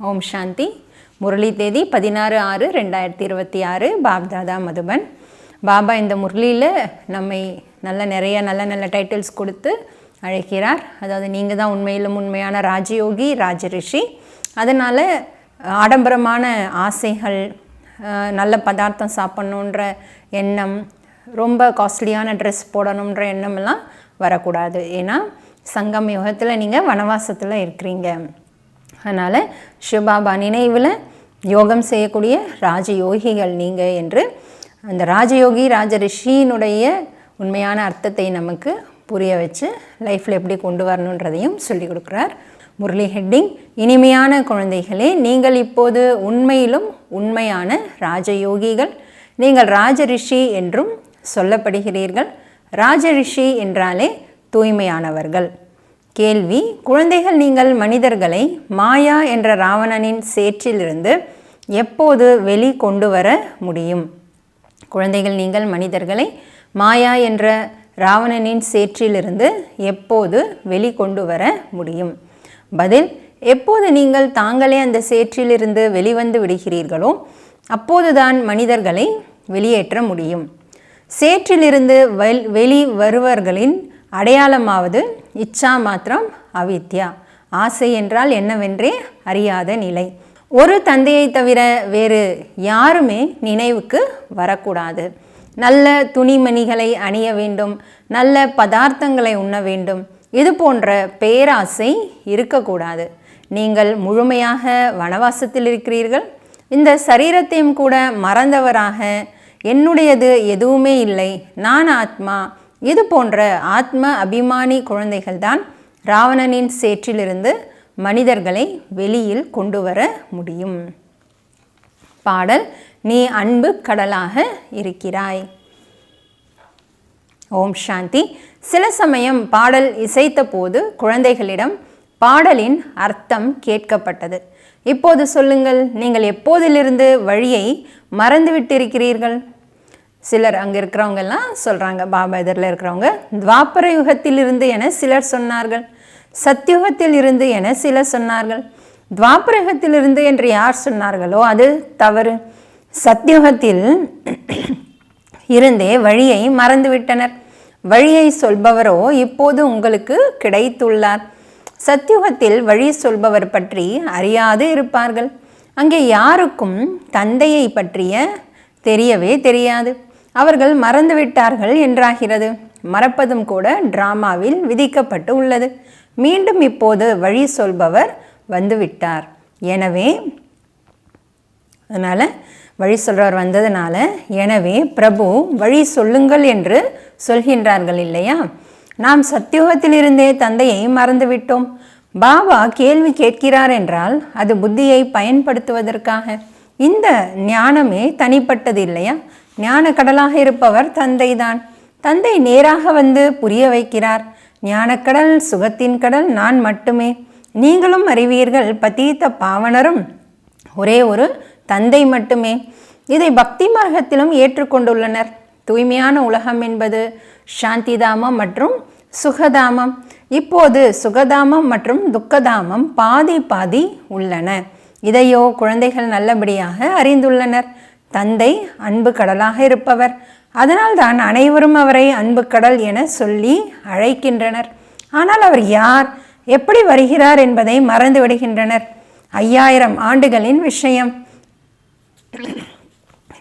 ஓம் சாந்தி. முரளி தேதி 16/6/2026 பாப்தாதா மதுபன். பாபா இந்த முரளியில் நம்மை நிறைய நல்ல டைட்டில்ஸ் கொடுத்து அழைக்கிறார். அதாவது நீங்கள் தான் உண்மையிலும் உண்மையான ராஜயோகி, ராஜரிஷி. அதனால் ஆடம்பரமான ஆசைகள், நல்ல பதார்த்தம் சாப்பிட்ணுன்ற எண்ணம், ரொம்ப காஸ்ட்லியான ட்ரெஸ் போடணுன்ற எண்ணமெல்லாம் வரக்கூடாது. ஏன்னா சங்கம் யுகத்தில் நீங்கள் வனவாசத்தில் இருக்கிறீங்க. அதனால் சிவபாபா நினைவில் யோகம் செய்யக்கூடிய ராஜயோகிகள் நீங்கள் என்று அந்த ராஜயோகி ராஜரிஷியினுடைய உண்மையான அர்த்தத்தை நமக்கு புரிய வச்சு லைஃப்பில் எப்படி கொண்டு வரணுன்றதையும் சொல்லிக் கொடுக்குறார். முரளி ஹெட்டிங்: இனிமையான குழந்தைகளே, நீங்கள் இப்போது உண்மையிலும் உண்மையான ராஜயோகிகள். நீங்கள் ராஜரிஷி என்றும் சொல்லப்படுகிறீர்கள். ராஜரிஷி என்றாலே தூய்மையானவர்கள். கேள்வி: குழந்தைகள், நீங்கள் மனிதர்களை மாயா என்ற ராவணனின் சேற்றிலிருந்து எப்போது வெளி கொண்டு வர முடியும்? குழந்தைகள், நீங்கள் மனிதர்களை மாயா என்ற ராவணனின் சேற்றிலிருந்து எப்போது வெளி கொண்டு வர முடியும்? பதில்: எப்போது நீங்கள் தாங்களே அந்த சேற்றிலிருந்து வெளிவந்து விடுகிறீர்களோ அப்போதுதான் மனிதர்களை வெளியேற்ற முடியும். சேற்றிலிருந்து வெளி வருவர்களின் அடையாளமாவது இச்சா மாத்திரம் அவித்யா. ஆசை என்றால் என்னவென்றே அறியாத நிலை. ஒரு தந்தையை தவிர வேறு யாருமே நினைவுக்கு வரக்கூடாது. நல்ல துணிமணிகளை அணிய வேண்டும், நல்ல பதார்த்தங்களை உண்ண வேண்டும், இது போன்ற பேராசை இருக்கக்கூடாது. நீங்கள் முழுமையாக வனவாசத்தில் இருக்கிறீர்கள். இந்த சரீரத்தையும் கூட மறந்தவராக என்னுடையது எதுவுமே இல்லை, நான் ஆத்மா, இது போன்ற ஆத்ம அபிமானி குழந்தைகள்தான் ராவணனின் சேற்றிலிருந்து மனிதர்களை வெளியில் கொண்டு வர முடியும். பாடல்: நீ அன்பு கடலாக இருக்கிறாய். ஓம் சாந்தி. சில சமயம் பாடல் இசைத்த போது குழந்தைகளிடம் பாடலின் அர்த்தம் கேட்கப்பட்டது. இப்போது சொல்லுங்கள், நீங்கள் எப்போதிலிருந்து வழியை மறந்துவிட்டிருக்கிறீர்கள்? சிலர் அங்கே இருக்கிறவங்கெல்லாம் சொல்கிறாங்க, பாபா எதிரில் இருக்கிறவங்க, துவாபர யுகத்திலிருந்து என சிலர் சொன்னார்கள், சத்யுகத்தில் இருந்து என சிலர் சொன்னார்கள். துவாபர யுகத்திலிருந்து என்று யார் சொன்னார்களோ அது தவறு. சத்யுகத்தில் இருந்தே வழியை மறந்துவிட்டனர். வழியை சொல்பவரோ இப்போது உங்களுக்கு கிடைத்துள்ளார். சத்யுகத்தில் வழி சொல்பவர் பற்றி அறியாது இருப்பார்கள். அங்கே யாருக்கும் தந்தையை பற்றிய தெரியவே தெரியாது. அவர்கள் மறந்துவிட்டார்கள் என்றாகிறது. மறப்பதும் கூட டிராமாவில் விதிக்கப்பட்டு உள்ளது. மீண்டும் இப்போது வழி சொல்பவர் வந்துவிட்டார். எனவே வழி சொல்றவர் வந்ததுனால எனவே பிரபு வழி சொல்லுங்கள் என்று சொல்கின்றார்கள் இல்லையா? நாம் சத்தியுகத்திலிருந்தே தந்தையை மறந்துவிட்டோம். பாபா கேள்வி கேட்கிறார் என்றால் அது புத்தியை பயன்படுத்துவதற்காக. இந்த ஞானமே தனிப்பட்டது இல்லையா? ஞான கடலாக இருப்பவர் தந்தை தான். தந்தை நேராக வந்து புரிய வைக்கிறார். ஞானக்கடல், சுகத்தின் கடல் நான் மட்டுமே. நீங்களும் அறிவீர்கள், பதீத்த பாவனரும் ஒரே ஒரு தந்தை மட்டுமே. இதை பக்தி மார்க்கத்திலும் ஏற்றுக்கொண்டுள்ளனர். தூய்மையான உலகம் என்பது சாந்திதாமம் மற்றும் சுகதாமம். இப்போது சுகதாமம் மற்றும் துக்கதாமம் பாதி பாதி உள்ளன. இதையோ குழந்தைகள் நல்லபடியாக அறிந்துள்ளனர். தந்தை அன்பு கடலாக இருப்பவர். அதனால்தான் அனைவரும் அவரை அன்பு கடல் என சொல்லி அழைக்கின்றனர். ஆனால் அவர் யார், எப்படி வருகிறார் என்பதை மறந்து விடுகின்றனர். 5000 ஆண்டுகளின் விஷயம்.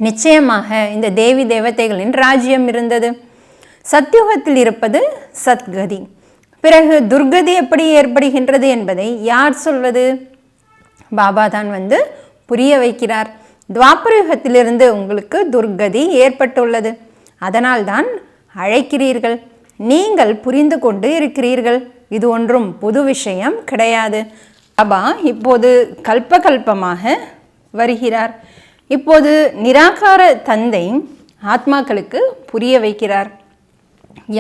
நிச்சயமாக இந்த தேவி தேவதைகளின் ராஜ்யம் இருந்தது. சத்யுகத்தில் இருப்பது சத்கதி. பிறகு துர்கதி எப்படி ஏற்படுகின்றது என்பதை யார் சொல்வது? பாபா தான் வந்து புரிய வைக்கிறார். துவாபரயுகத்திலிருந்து உங்களுக்கு துர்கதி ஏற்பட்டுள்ளது. அதனால்தான் அழைக்கிறீர்கள். நீங்கள் புரிந்து கொண்டு இருக்கிறீர்கள். இது ஒன்றும் புது விஷயம் கிடையாது. பாபா இப்போது கல்பகல்பமாக வருகிறார். இப்போது நிராகார தந்தை ஆத்மாக்களுக்கு புரிய வைக்கிறார்.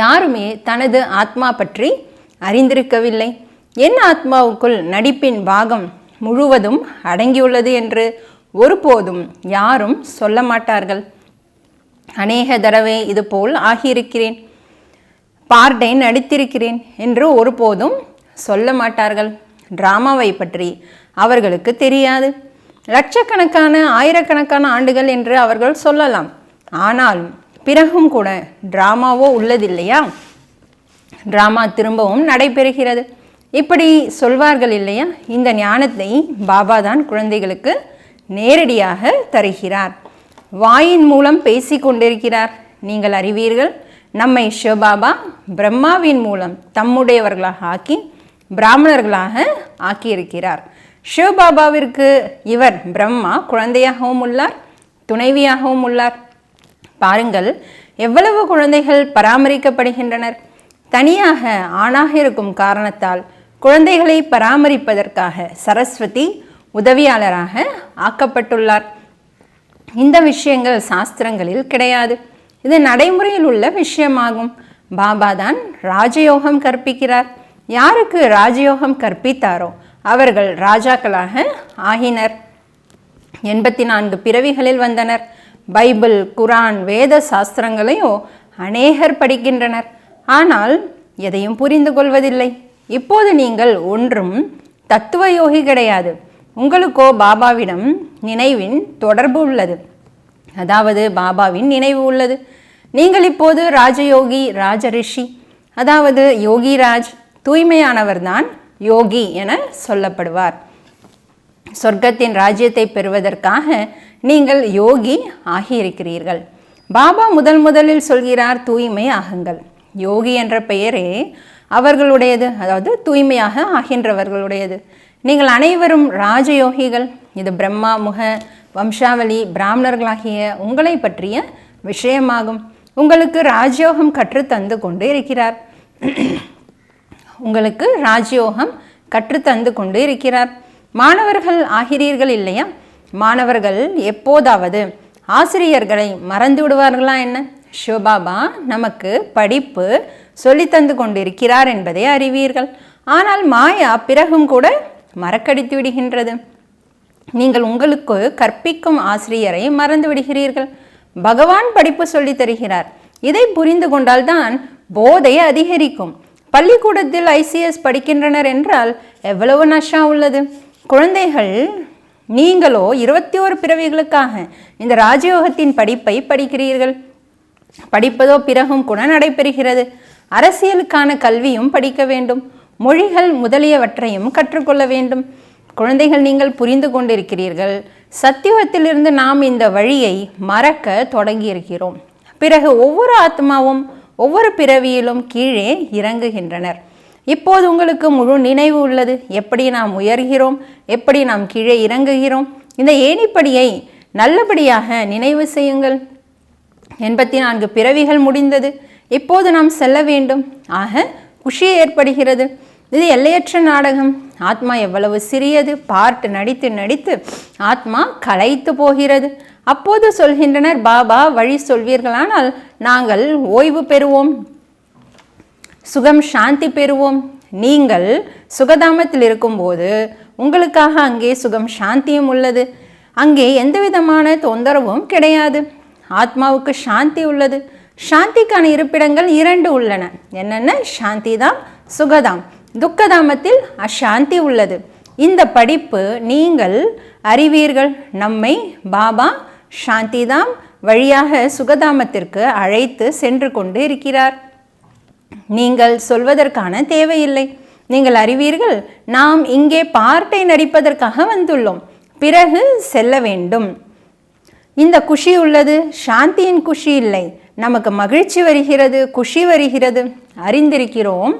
யாருமே தனது ஆத்மா பற்றி அறிந்திருக்கவில்லை. என் ஆத்மாவுக்குள் நடிப்பின் பாகம் முழுவதும் அடங்கியுள்ளது என்று ஒருபோதும் யாரும் சொல்ல மாட்டார்கள். அநேக தடவை இதுபோல் ஆகியிருக்கிறேன், பார்ட்டை நடித்திருக்கிறேன் என்று ஒருபோதும் சொல்ல மாட்டார்கள். டிராமாவை பற்றி அவர்களுக்கு தெரியாது. லட்சக்கணக்கான ஆயிரக்கணக்கான ஆண்டுகள் என்று அவர்கள் சொல்லலாம். ஆனாலும் பிறகும் கூட டிராமாவோ உள்ளதில்லையா? டிராமா திரும்பவும் நடைபெறுகிறது. இப்படி சொல்வார்கள் இல்லையா? இந்த ஞானத்தை பாபா தான் குழந்தைகளுக்கு நேரடியாக தருகிறார். வாயின் மூலம் பேசி கொண்டிருக்கிறார். நீங்கள் அறிவீர்கள், நம்மை சிவபாபா பிரம்மாவின் மூலம் தம்முடையவர்களாக ஆக்கி பிராமணர்களாக ஆக்கியிருக்கிறார். சிவபாபாவிற்கு இவர் பிரம்மா குழந்தையாகவும் உள்ளார், துணைவியாகவும் உள்ளார். பாருங்கள், எவ்வளவு குழந்தைகள் பராமரிக்கப்படுகின்றனர். தனியாக ஆணாக இருக்கும் காரணத்தால் குழந்தைகளை பராமரிப்பதற்காக சரஸ்வதி உதவியாளராக ஆக்கப்பட்டுள்ளார். இந்த விஷயங்கள் சாஸ்திரங்களில் கிடையாது. இது நடைமுறையில் உள்ள விஷயமாகும். பாபா தான் ராஜயோகம் கற்பிக்கிறார். யாருக்கு ராஜயோகம் கற்பித்தாரோ அவர்கள் ராஜாக்களாக ஆகினர். 84 பிறவிகளில் வந்தனர். பைபிள், குரான், வேத சாஸ்திரங்களையோ அநேகர் படிக்கின்றனர். ஆனால் எதையும் புரிந்து கொள்வதில்லை. இப்போது நீங்கள் ஒன்றும் தத்துவ யோகி கிடையாது. உங்களுக்கோ பாபாவிடம் நினைவின் தொடர்பு உள்ளது. அதாவது பாபாவின் நினைவு உள்ளது. நீங்கள் இப்போது ராஜயோகி, ராஜரிஷி, அதாவது யோகிராஜ். தூய்மையானவர் தான் யோகி என சொல்லப்படுவார். சொர்க்கத்தின் ராஜ்யத்தை பெறுவதற்காக நீங்கள் யோகி ஆகியிருக்கிறீர்கள். பாபா முதலில் சொல்கிறார், தூய்மை ஆகுங்கள். யோகி என்ற பெயரே அவர்களுடையது, அதாவது தூய்மையாக ஆகின்றவர்களுடையது. நீங்கள் அனைவரும் ராஜயோகிகள். இது பிரம்மா முக வம்சாவளி பிராமணர்களாகிய உங்களை பற்றிய விஷயமாகும். உங்களுக்கு ராஜயோகம் கற்றுத்தந்து கொண்டு இருக்கிறார். உங்களுக்கு ராஜயோகம் கற்றுத்தந்து கொண்டு இருக்கிறார். மாணவர்கள் ஆகிறீர்கள் இல்லையா? மாணவர்கள் எப்போதாவது ஆசிரியர்களை மறந்து விடுவார்களா என்ன? சிவபாபா நமக்கு படிப்பு சொல்லித்தந்து கொண்டிருக்கிறார் என்பதை அறிவீர்கள். ஆனால் மாயா பிறகும் கூட மறக்கடித்து விடுகின்றது. நீங்கள் உங்களுக்கு கற்பிக்கும் ஆசிரியரை மறந்து விடுகிறீர்கள். பகவான் படிப்பு சொல்லி தருகிறார். இதை புரிந்து கொண்டால்தான் போதை அதிகரிக்கும். பள்ளிக்கூடத்தில் ICS படிக்கின்றனர் என்றால் எவ்வளவு நஷா உள்ளது. குழந்தைகள், நீங்களோ 21 பிறவிகளுக்காக இந்த ராஜயோகத்தின் படிப்பை படிக்கிறீர்கள். படிப்பதோ பிறகும் கூட நடைபெறுகிறது. அரசியலுக்கான கல்வியும் படிக்க வேண்டும். மொழிகள் முதலியவற்றையும் கற்றுக்கொள்ள வேண்டும். குழந்தைகள், நீங்கள் புரிந்து கொண்டிருக்கிறீர்கள். சத்தியுகத்திலிருந்து நாம் இந்த வழியை மறக்க தொடங்கியிருக்கிறோம். பிறகு ஒவ்வொரு ஆத்மாவும் ஒவ்வொரு பிறவியிலும் கீழே இறங்குகின்றனர். இப்போது உங்களுக்கு முழு நினைவு உள்ளது. எப்படி நாம் உயர்கிறோம், எப்படி நாம் கீழே இறங்குகிறோம். இந்த ஏணிப்படியை நல்லபடியாக நினைவு செய்யுங்கள். 84 பிறவிகள் முடிந்தது. இப்போது நாம் செல்ல வேண்டும். ஆக குஷி ஏற்படுகிறது. இது எல்லையற்ற நாடகம். ஆத்மா எவ்வளவு சிறியது. பாட்டு நடித்து நடித்து ஆத்மா களைத்து போகிறது. அப்போது சொல்கின்றனர், பாபா வழி சொல்வீர்களானால் நாங்கள் ஓய்வு பெறுவோம், சுகம் சாந்தி பெறுவோம். நீங்கள் சுகதாமத்தில் இருக்கும்போது உங்களுக்காக அங்கே சுகம் சாந்தியும் உள்ளது. அங்கே எந்த விதமான தொந்தரவும் கிடையாது. ஆத்மாவுக்கு சாந்தி உள்ளது. சாந்திக்கான இருப்பிடங்கள் 2 உள்ளன. என்னென்ன? சாந்தி தாம், சுகதாம். துக்கதாமத்தில் அசாந்தி உள்ளது. இந்த படிப்பு நீங்கள் அறிவீர்கள். நம்மை பாபா சாந்திதாம் வழியாக சுகதாமத்திற்கு அழைத்து சென்று கொண்டு இருக்கிறார். நீங்கள் சொல்வதற்கான தேவையில்லை. நீங்கள் அறிவீர்கள், நாம் இங்கே பார்ட்டை நடிப்பதற்காக வந்துள்ளோம், பிறகு செல்ல வேண்டும். இந்த குஷி உள்ளது, சாந்தியின் குஷி இல்லை. நமக்கு மகிழ்ச்சி வருகிறது, குஷி வருகிறது. அறிந்திருக்கிறோம்,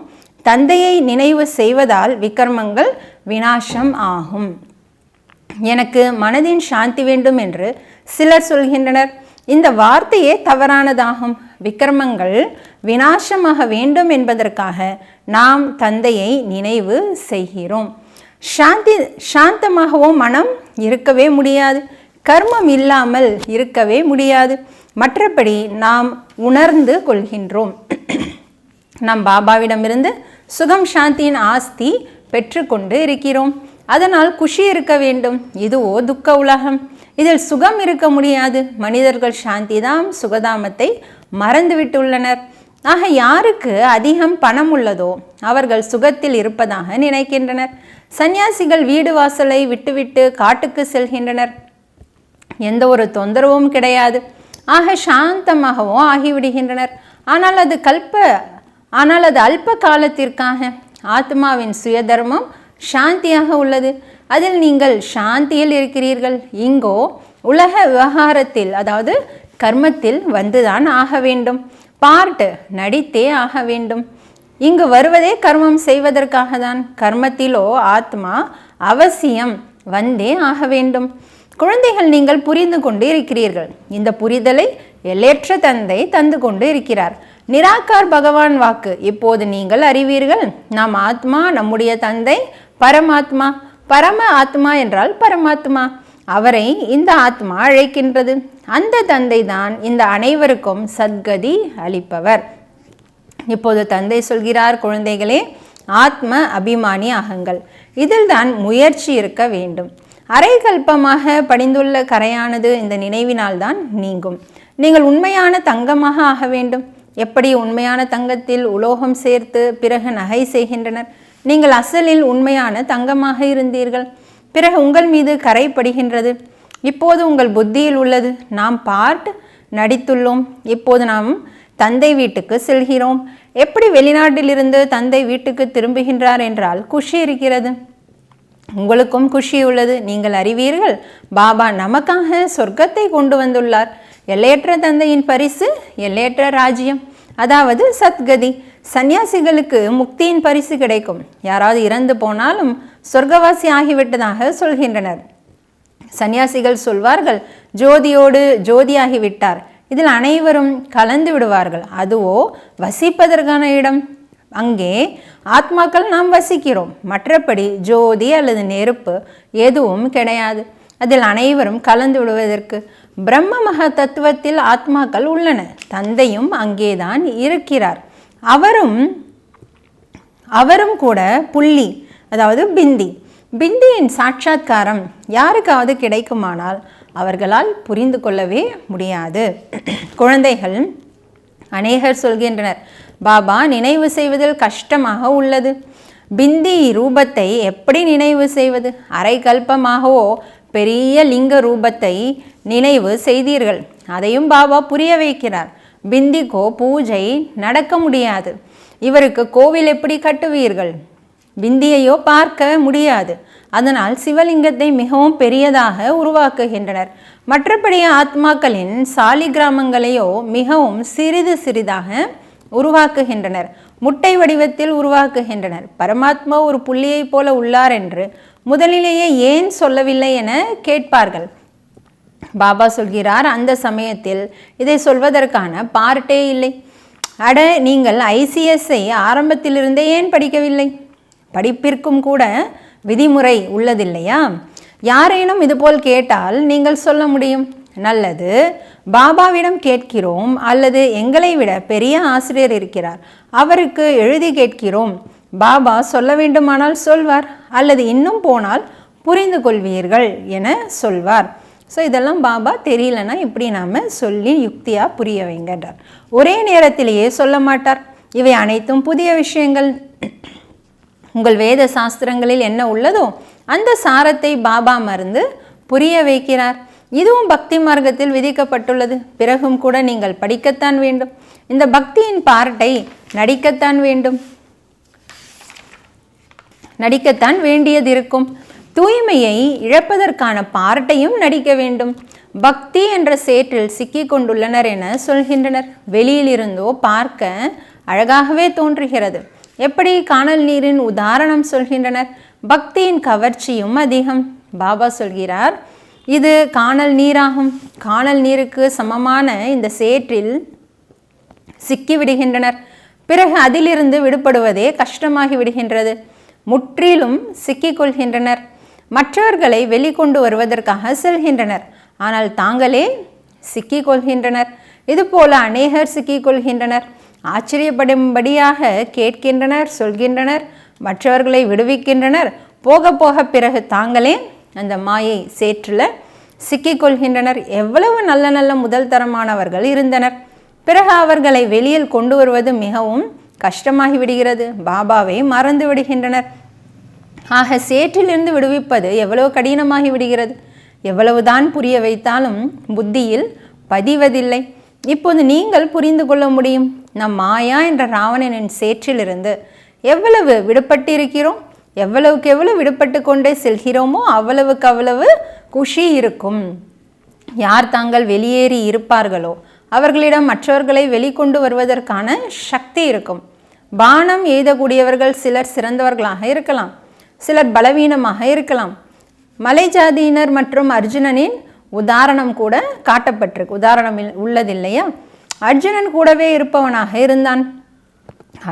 தந்தையை நினைவு செய்வதால் விக்ரமங்கள் விநாசம் ஆகும். எனக்கு மனதின் சாந்தி வேண்டும் என்று சிலர் சொல்கின்றனர். இந்த வார்த்தையே தவறானதாகும். விக்ரமங்கள் விநாசமாக வேண்டும் என்பதற்காக நாம் தந்தையை நினைவு செய்கிறோம். சாந்தமாகவோ மனம் இருக்கவே முடியாது. கர்மம் இல்லாமல் இருக்கவே முடியாது. மற்றபடி நாம் உணர்ந்து கொள்கின்றோம். நாம் பாபாவிடமிருந்து சுகம் சாந்தியின் ஆஸ்தி பெற்றுக்கொண்டு இருக்கிறோம். அதனால் குஷி இருக்க வேண்டும். இதுவோ துக்க உலகம். இதில் சுகம் இருக்க முடியாது. மனிதர்கள் சாந்திதாம் சுகதாமத்தை மறந்துவிட்டுள்ளனர். ஆக யாருக்கு அதிகம் பணம் உள்ளதோ அவர்கள் சுகத்தில் இருப்பதாக நினைக்கின்றனர். சந்நியாசிகள் வீடு வாசலை விட்டுவிட்டு காட்டுக்கு செல்கின்றனர். எந்த ஒரு தொந்தரவும் கிடையாது. ஆக சாந்தமாகவும் ஆகிவிடுகின்றனர். ஆனால் அது அல்ப காலத்திற்காக. ஆத்மாவின் சுயதர்மம் சாந்தியாக உள்ளது. அதில் நீங்கள் சாந்தியில் இருக்கிறீர்கள். இங்கோ உலக விவகாரத்தில், அதாவது கர்மத்தில் வந்துதான் ஆக வேண்டும். பார்ட் நடித்தே ஆக வேண்டும். இங்கு வருவதே கர்மம் செய்வதற்காக தான். கர்மத்திலோ ஆத்மா அவசியம் வந்தே ஆக வேண்டும். குழந்தைகள், நீங்கள் புரிந்து கொண்டு இருக்கிறீர்கள். இந்த புரிதலை எல்லையற்ற தந்தை தந்து கொண்டு இருக்கிறார். நிராகார் பகவான் வாக்கு இப்போது நீங்கள் அறிவீர்கள். நாம் ஆத்மா, நம்முடைய தந்தை பரமாத்மா. பரம ஆத்மா என்றால் பரமாத்மா. அவரை இந்த ஆத்மா அழைக்கின்றது. அந்த தந்தை தான் இந்த அனைவருக்கும் சத்கதி அளிப்பவர். இப்போது தந்தை சொல்கிறார், குழந்தைகளே, ஆத்ம அபிமானி ஆகுங்கள். இதில் தான் முயற்சி இருக்க வேண்டும். அரைகல்பமாக படிந்துள்ள கரையானது இந்த நினைவினால் தான் நீங்கும். நீங்கள் உண்மையான தங்கமாக ஆக வேண்டும். எப்படி உண்மையான தங்கத்தில் உலோகம் சேர்த்து பிறகு நகை செய்கின்றனர். நீங்கள் அசலில் உண்மையான தங்கமாக இருந்தீர்கள். பிறகு உங்கள் மீது கரைப்படுகின்றது. இப்போது உங்கள் புத்தியில் உள்ளது. நாம் பார்ட் நடித்துள்ளோம். இப்போது நாம் தந்தை வீட்டுக்கு செல்கிறோம். எப்படி வெளிநாட்டிலிருந்து தந்தை வீட்டுக்கு திரும்புகின்றார் என்றால் குஷி இருக்கிறது. உங்களுக்கும் குஷி உள்ளது. நீங்கள் அறிவீர்கள், பாபா நமக்காக சொர்க்கத்தை கொண்டு வந்துள்ளார். எல்லையற்ற தந்தையின் பரிசு எல்லையற்ற ராஜ்யம், அதாவது சத்கதி. சந்நியாசிகளுக்கு முக்தியின் பரிசு கிடைக்கும். யாராவது இறந்து போனாலும் சொர்க்கவாசி ஆகிவிட்டதாக சொல்கின்றனர். சந்நியாசிகள் சொல்வார்கள், ஜோதியோடு ஜோதியாகிவிட்டார். இதில் அனைவரும் கலந்து விடுவார்கள். அதுவோ வசிப்பதற்கான இடம். அங்கே ஆத்மாக்கள் நாம் வசிக்கிறோம். மற்றபடி ஜோதி அல்லது நெருப்பு எதுவும் கிடையாது. அதில் அனைவரும் கலந்து விடுவதற்கு. பிரம்ம மகா தத்துவத்தில் ஆத்மாக்கள் உள்ளன. தந்தையும் அங்கேதான் இருக்கிறார். அவரும் கூட புள்ளி, அதாவது பிந்தியின் சாட்சாத்காரம் யாருக்காவது கிடைக்குமானால் அவர்களால் புரிந்து கொள்ளவே முடியாது. குழந்தைகள் அநேகர் சொல்கின்றனர், பாபா நினைவு செய்வதில் கஷ்டமாக உள்ளது. பிந்தி ரூபத்தை எப்படி நினைவு செய்வது? அரை கல்பமாகவோ பெரிய லிங்க ரூபத்தை நினைவு செய்தீர்கள். அதையும் பாபா புரிய வைக்கிறார். பிந்திக்கோ பூஜை நடக்க முடியாது. இவருக்கு கோவில் எப்படி கட்டுவீர்கள்? பிந்தியையோ பார்க்க முடியாது. அதனால் சிவலிங்கத்தை மிகவும் பெரியதாக உருவாக்குகின்றனர். மற்றபடி ஆத்மாக்களின் சாலி கிராமங்களையோ மிகவும் சிறிதாக உருவாக்குகின்றனர். முட்டை வடிவத்தில் உருவாக்குகின்றனர். பரமாத்மா ஒரு புள்ளியை போல உள்ளார் என்று முதலிலேயே ஏன் சொல்லவில்லை என கேட்பார்கள். பாபா சொல்கிறார், அந்த சமயத்தில் இதை சொல்வதற்கான பார்ட்டே இல்லை. அட, நீங்கள் ஐசிஎஸ்ஐ ஆரம்பத்திலிருந்தே ஏன் படிக்கவில்லை? படிப்பிற்கும் கூட விதிமுறை உள்ளதில்லையா? யாரேனும் இதுபோல் கேட்டால் நீங்கள் சொல்ல முடியும், நல்லது, பாபாவிடம் கேட்கிறோம், அல்லது எங்களை விட பெரிய ஆசிரியர் இருக்கிறார், அவருக்கு எழுதி கேட்கிறோம். பாபா சொல்ல வேண்டுமானால் சொல்வார், அல்லது இன்னும் போனால் புரிந்து கொள்வீர்கள் என சொல்வார். ஸோ இதெல்லாம் பாபா தெரியலன்னா இப்படி நாம் சொல்லி யுக்தியாக புரிய வைங்கன்றார். ஒரே நேரத்திலேயே சொல்ல மாட்டார். இவை அனைத்தும் புதிய விஷயங்கள். உங்கள் வேத சாஸ்திரங்களில் என்ன உள்ளதோ அந்த சாரத்தை பாபா மறந்து புரிய வைக்கிறார். இதுவும் பக்தி மார்க்கத்தில் விதிக்கப்பட்டுள்ளது. பிறகும் கூட நீங்கள் படிக்கத்தான் வேண்டும். இந்த பக்தியின் பார்ட்டை நடிக்கத்தான் வேண்டியது இருக்கும். தூய்மையை இழப்பதற்கான பார்ட்டையும் நடிக்க வேண்டும். பக்தி என்ற சேற்றில் சிக்கி கொண்டுள்ளனர் என சொல்கின்றனர். வெளியிலிருந்தோ பார்க்க அழகாகவே தோன்றுகிறது. எப்படி காணல் நீரின் உதாரணம் சொல்கின்றனர். பக்தியின் கவர்ச்சியும் அதிகம். பாபா சொல்கிறார், இது காணல் நீராகும். காணல் நீருக்கு சமமான இந்த சேற்றில் சிக்கி விடுகின்றனர். பிறகு அதிலிருந்து விடுபடுவதே கஷ்டமாகி விடுகின்றது. முற்றிலும் சிக்கிக்கொள்கின்றனர். மற்றவர்களை வெளிக்கொண்டு வருவதற்காக செல்கின்றனர். ஆனால் தாங்களே சிக்கிக்கொள்கின்றனர். இதுபோல அநேகர் சிக்கிக்கொள்கின்றனர். ஆச்சரியப்படும்படியாக கேட்கின்றனர், சொல்கின்றனர், மற்றவர்களை விடுவிக்கின்றனர். போக போக பிறகு தாங்களே அந்த மாயை சேற்றில் சிக்கிக்கொள்கின்றனர். எவ்வளவு நல்ல நல்ல முதல் தரமானவர்கள் இருந்தனர். பிறகு அவர்களை வெளியில் கொண்டு வருவது மிகவும் கஷ்டமாகி விடுகிறது. பாபாவை மறந்து விடுகின்றனர். ஆக சேற்றிலிருந்து விடுவிப்பது எவ்வளவு கடினமாகி விடுகிறது. எவ்வளவுதான் புரிய வைத்தாலும் புத்தியில் பதிவதில்லை. இப்போது நீங்கள் புரிந்து கொள்ள முடியும். நம் மாயா என்ற ராவணனின் சேற்றிலிருந்து எவ்வளவு விடுபட்டிருக்கிறோம். எவ்வளவுக்கு எவ்வளவு விடுபட்டு கொண்டே செல்கிறோமோ அவ்வளவுக்கு அவ்வளவு குஷி இருக்கும். யார் தாங்கள் வெளியேறி இருப்பார்களோ அவர்களிடம் மற்றவர்களை வெளிக்கொண்டு வருவதற்கான சக்தி இருக்கும். பானம் எய்தக்கூடியவர்கள் சிலர் சிறந்தவர்களாக இருக்கலாம், சிலர் பலவீனமாக இருக்கலாம். மலை ஜாதியினர் மற்றும் அர்ஜுனனின் உதாரணம் கூட காட்டப்பட்டிருக்கு. உதாரணம் உள்ளதில்லையா? அர்ஜுனன் கூடவே இருப்பவனாக இருந்தான்.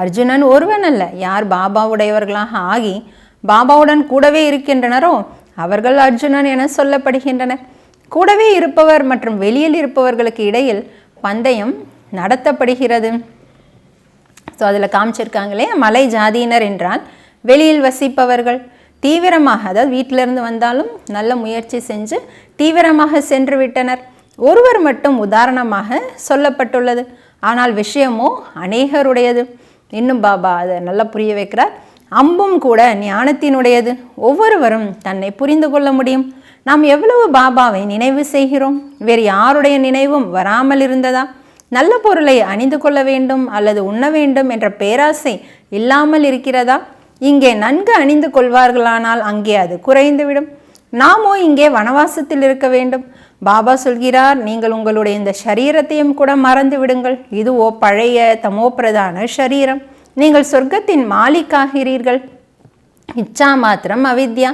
அர்ஜுனன் ஒருவன் அல்ல. யார் பாபாவுடையவர்களாக ஆகி பாபாவுடன் கூடவே இருக்கின்றனரோ அவர்கள் அர்ஜுனன் என சொல்லப்படுகின்றனர். கூடவே இருப்பவர் மற்றும் வெளியில் இருப்பவர்களுக்கு இடையில் பந்தயம் நடத்தப்படுகிறது. ஸோ அதில் காமிச்சிருக்காங்களே, மலை ஜாதியினர் என்றால் வெளியில் வசிப்பவர்கள். தீவிரமாக, அதாவது வீட்டிலிருந்து வந்தாலும் நல்ல முயற்சி செஞ்சு தீவிரமாக சென்று விட்டனர். ஒருவர் மட்டும் உதாரணமாக சொல்லப்பட்டுள்ளது. ஆனால் விஷயமோ அநேகருடையது. இன்னும் பாபா அதை நல்லா புரிய வைக்கிறார். அம்பும் கூட ஞானத்தினுடையது. ஒவ்வொருவரும் தன்னை புரிந்து கொள்ள முடியும். நாம் எவ்வளவு பாபாவை நினைவு செய்கிறோம்? வேறு யாருடைய நினைவும் வராமல் இருந்ததா? நல்ல பொருளை அணிந்து கொள்ள வேண்டும் அல்லது உண்ண வேண்டும் என்ற பேராசை இல்லாமல் இருக்கிறதா? இங்கே நன்கு அணிந்து கொள்வார்களானால் அங்கே அது குறைந்துவிடும். நாமோ இங்கே வனவாசத்தில் இருக்க வேண்டும். பாபா சொல்கிறார், நீங்கள் உங்களுடைய இந்த சரீரத்தையும் கூட மறந்து விடுங்கள். இதுவோ பழைய தமோ பிரதான சரீரம். நீங்கள் சொர்க்கத்தின் மாலிக்காகிறீர்கள். இச்சா மாத்திரம் அவித்யா.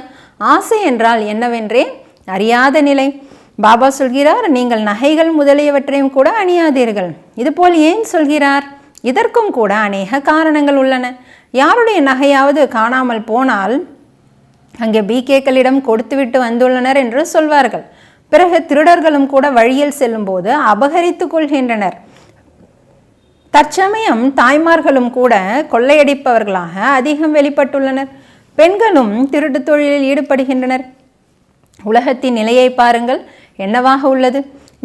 ஆசை என்றால் என்னவென்றே அறியாத நிலை. பாபா சொல்கிறார், நீங்கள் நகைகள் முதலியவற்றையும் கூட அணியாதீர்கள். இதுபோல் ஏன் சொல்கிறார்? இதற்கும் கூட அநேக காரணங்கள் உள்ளன. யாருடைய நகையாவது காணாமல் போனால் அங்கே பிகேக்களிடம் கொடுத்துவிட்டு வந்துள்ளனர் என்று சொல்வார்கள். பிறகு திருடர்களும் கூட வழியில் செல்லும்போது அபகரித்து கொள்கின்றனர். தற்சமயம் தாய்மார்களும் கூட கொள்ளையடிப்பவர்களாக அதிகம் வெளிப்பட்டுள்ளனர். பெண்களும் திருட்டு தொழிலில் ஈடுபடுகின்றனர். உலகத்தின் நிலையை பாருங்கள், என்னவாக உள்ளது.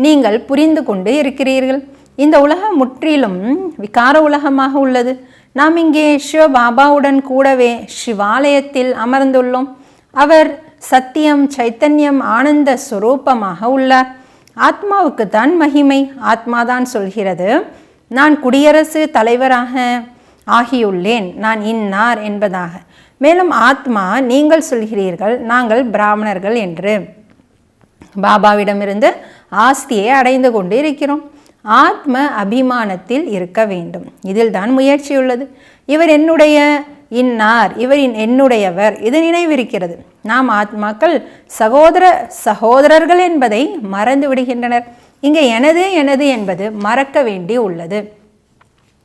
நீங்கள் புரிந்து கொண்டு இருக்கிறீர்கள். இந்த உலகம் முற்றிலும் விகார உலகமாக உள்ளது. நாம் இங்கே சிவபாபாவுடன் கூடவே சிவாலயத்தில் அமர்ந்துள்ளோம். அவர் சத்தியம், சைத்தன்யம், ஆனந்த ஸ்வரூபமாக உள்ளார். ஆத்மாவுக்கு தான் மகிமை. ஆத்மாதான் சொல்கிறது, நான் குடியரசு தலைவராக ஆகியுள்ளேன், நான் இன்னார் என்பதாக. மேலும் ஆத்மா, நீங்கள் சொல்கிறீர்கள் நாங்கள் பிராமணர்கள் என்று. பாபாவிடமிருந்து ஆஸ்தியை அடைந்து கொண்டு இருக்கிறோம். ஆத்ம அபிமானத்தில் இருக்க வேண்டும். இதில் தான் முயற்சி உள்ளது. இவர் என்னுடைய இன்னார், இவர் என்னுடையவர், இது நினைவிருக்கிறது. நாம் ஆத்மாக்கள் சகோதரர்கள் என்பதை மறந்து விடுகின்றனர். இங்கே எனது எனது என்பது மறக்க வேண்டி உள்ளது.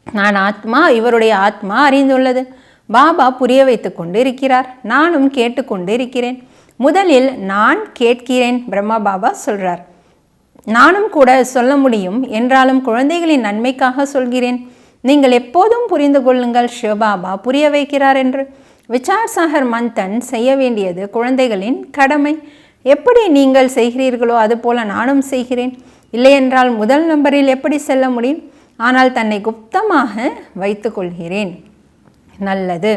நான் ஆத்மா, இவருடைய ஆத்மா அறிந்துள்ளது. பாபா புரிய வைத்து கொண்டு இருக்கிறார். நானும் கேட்டுக்கொண்டு இருக்கிறேன். முதலில் நான் கேட்கிறேன், பிரம்மா பாபா சொல்றார். நானும் கூட சொல்ல முடியும், என்றாலும் குழந்தைகளின் நன்மைக்காக சொல்கிறேன். நீங்கள் எப்போதும் புரிந்து கொள்ளுங்கள், சிவபாபா புரிய வைக்கிறார் என்று. விசார் சாகர் மந்தன் செய்ய வேண்டியது குழந்தைகளின் கடமை. எப்படி நீங்கள் செய்கிறீர்களோ அதுபோல நானும் செய்கிறேன். இல்லையென்றால் முதல் நம்பரில் எப்படி செல்ல முடியும்? ஆனால் தன்னை குப்தமாக வைத்து கொள்கிறேன். நல்லது.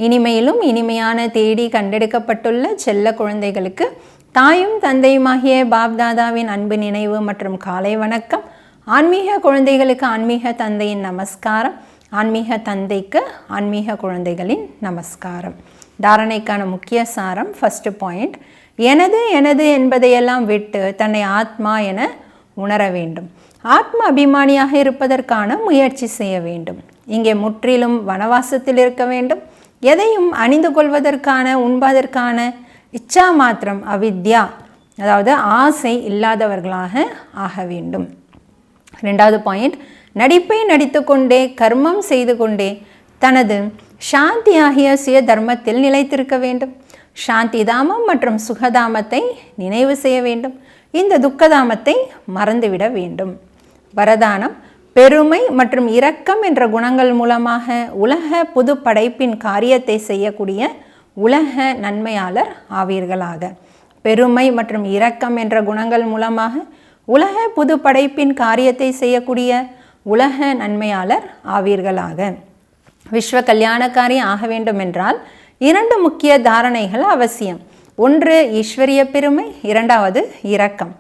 இனிமையிலும் இனிமையான தேடி கண்டெடுக்கப்பட்டுள்ள செல்ல குழந்தைகளுக்கு தாயும் தந்தையுமாகிய பாப்தாதாவின் அன்பு நினைவு மற்றும் காலை வணக்கம். ஆன்மீக குழந்தைகளுக்கு ஆன்மீக தந்தையின் நமஸ்காரம். ஆன்மீக தந்தைக்கு ஆன்மீக குழந்தைகளின் நமஸ்காரம். தாரணைக்கான முக்கிய சாரம், ஃபர்ஸ்ட் பாயிண்ட், எனது எனது என்பதையெல்லாம் விட்டு தன்னை ஆத்மா என உணர வேண்டும். ஆத்ம அபிமானியாக இருப்பதற்கான முயற்சி செய்ய வேண்டும். இங்கே முற்றிலும் வனவாசத்தில் இருக்க வேண்டும். எதையும் அணிந்து கொள்வதற்கான, உண்பதற்கான இச்சா மாத்திரம் அவித்யா, அதாவது ஆசை இல்லாதவர்களாக ஆக வேண்டும். ரெண்டாவது பாயிண்ட், நடிப்பை நடித்து கொண்டே கர்மம் செய்து கொண்டே தனது சாந்தியாகிய சுய தர்மத்தில் நிலைத்திருக்க வேண்டும். சாந்தி தாமம் மற்றும் சுகதாமத்தை நினைவு செய்ய வேண்டும். இந்த துக்கதாமத்தை மறந்துவிட வேண்டும். வரதானம், பெருமை மற்றும் இரக்கம் என்ற குணங்கள் மூலமாக உலக புது படைப்பின் காரியத்தை செய்யக்கூடிய உலக நன்மையாளர் ஆவீர்களாக. பெருமை மற்றும் இரக்கம் என்ற குணங்கள் மூலமாக உலக புது படைப்பின் காரியத்தை செய்யக்கூடிய உலக நன்மையாளர் ஆவீர்களாக. விஸ்வ கல்யாணக்காரி ஆக வேண்டுமென்றால் 2 முக்கிய தாரணைகள் அவசியம். ஒன்று ஈஸ்வரிய பெருமை, இரண்டாவது இரக்கம்.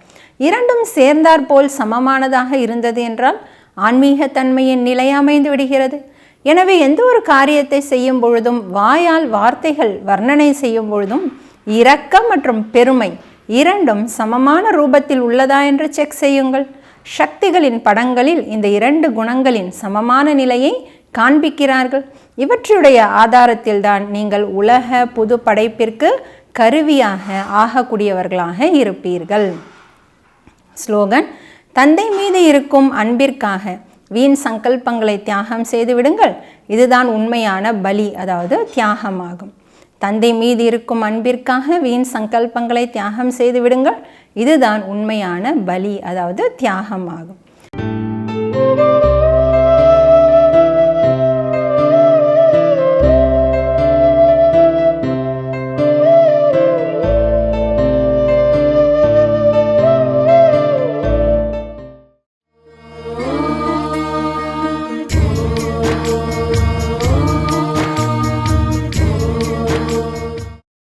இரண்டும் சேர்ந்தாற்போல் சமமானதாக இருந்தது என்றால் ஆன்மீக தன்மையின் நிலை அமைந்து விடுகிறது. எனவே எந்த ஒரு காரியத்தை செய்யும் பொழுதும், வாயால் வார்த்தைகள் வர்ணனை செய்யும் பொழுதும் இரக்கம் மற்றும் பெருமை இரண்டும் சமமான ரூபத்தில் உள்ளதா என்று செக் செய்யுங்கள். சக்திகளின் படங்களில் இந்த 2 குணங்களின் சமமான நிலையை காண்பிக்கிறார்கள். இவற்றுடைய ஆதாரத்தில்தான் நீங்கள் உலக புது படைப்பிற்கு கருவியாக ஆகக்கூடியவர்களாக இருப்பீர்கள். ஸ்லோகன்: தந்தை மீது இருக்கும் அன்பிற்காக வீண் சங்கல்பங்களை தியாகம் செய்து விடுங்கள். இதுதான் உண்மையான பலி, அதாவது தியாகமாகும். தந்தை மீது இருக்கும் அன்பிற்காக வீண் சங்கல்பங்களை தியாகம் செய்து விடுங்கள். இதுதான் உண்மையான பலி, அதாவது தியாகமாகும்.